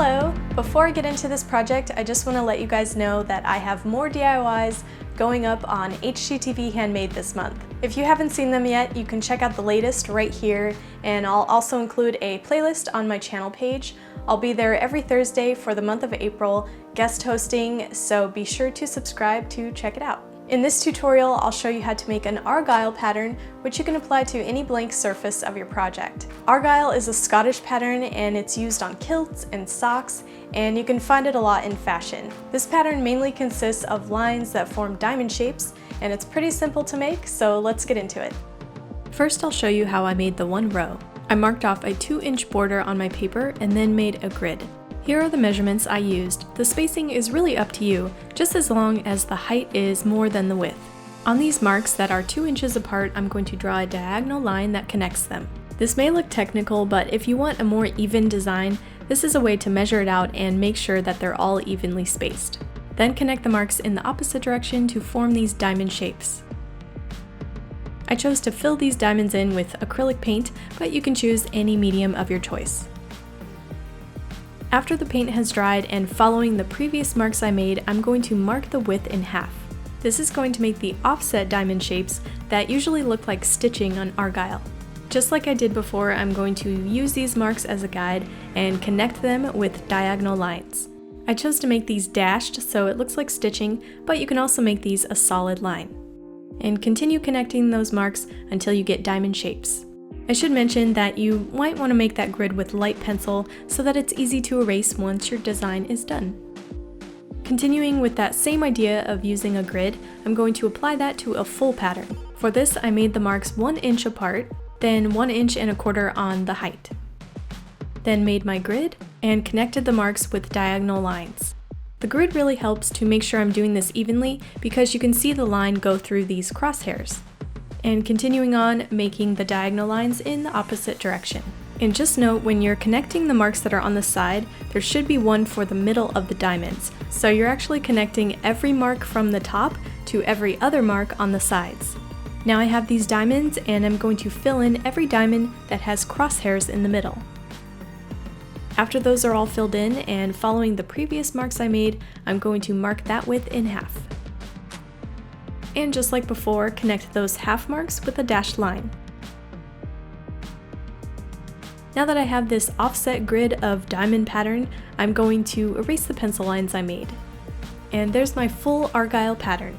Hello! Before I get into this project, I just want to let you guys know that I have more DIYs going up on HGTV Handmade this month. If you haven't seen them yet, you can check out the latest right here, and I'll also include a playlist on my channel page. I'll be there every Thursday for the month of April, guest hosting, so be sure to subscribe to check it out. In this tutorial, I'll show you how to make an Argyle pattern, which you can apply to any blank surface of your project. Argyle is a Scottish pattern and it's used on kilts and socks, and you can find it a lot in fashion. This pattern mainly consists of lines that form diamond shapes, and it's pretty simple to make, so let's get into it. First, I'll show you how I made the one row. I marked off a 2-inch border on my paper and then made a grid. Here are the measurements I used. The spacing is really up to you, just as long as the height is more than the width. On these marks that are 2 inches apart, I'm going to draw a diagonal line that connects them. This may look technical, but if you want a more even design, this is a way to measure it out and make sure that they're all evenly spaced. Then connect the marks in the opposite direction to form these diamond shapes. I chose to fill these diamonds in with acrylic paint, but you can choose any medium of your choice. After the paint has dried and following the previous marks I made, I'm going to mark the width in half. This is going to make the offset diamond shapes that usually look like stitching on Argyle. Just like I did before, I'm going to use these marks as a guide and connect them with diagonal lines. I chose to make these dashed so it looks like stitching, but you can also make these a solid line. And continue connecting those marks until you get diamond shapes. I should mention that you might want to make that grid with light pencil so that it's easy to erase once your design is done. Continuing with that same idea of using a grid, I'm going to apply that to a full pattern. For this, I made the marks 1 inch apart, then 1 1/4 inches on the height. Then made my grid and connected the marks with diagonal lines. The grid really helps to make sure I'm doing this evenly because you can see the line go through these crosshairs. And continuing on, making the diagonal lines in the opposite direction. And just note, when you're connecting the marks that are on the side, there should be one for the middle of the diamonds. So you're actually connecting every mark from the top to every other mark on the sides. Now I have these diamonds and I'm going to fill in every diamond that has crosshairs in the middle. After those are all filled in and following the previous marks I made, I'm going to mark that width in half. And just like before, connect those half marks with a dashed line. Now that I have this offset grid of diamond pattern, I'm going to erase the pencil lines I made. And there's my full Argyle pattern.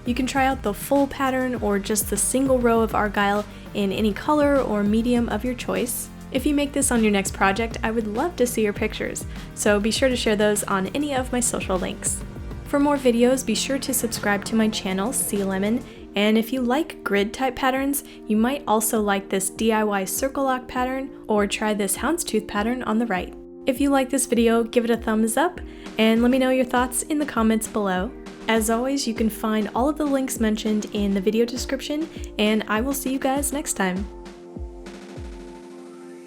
You can try out the full pattern or just the single row of Argyle in any color or medium of your choice. If you make this on your next project, I would love to see your pictures, so be sure to share those on any of my social links. For more videos, be sure to subscribe to my channel, heysealemon, and if you like grid type patterns, you might also like this DIY circle lock pattern or try this Houndstooth pattern on the right. If you like this video, give it a thumbs up and let me know your thoughts in the comments below. As always, you can find all of the links mentioned in the video description, and I will see you guys next time.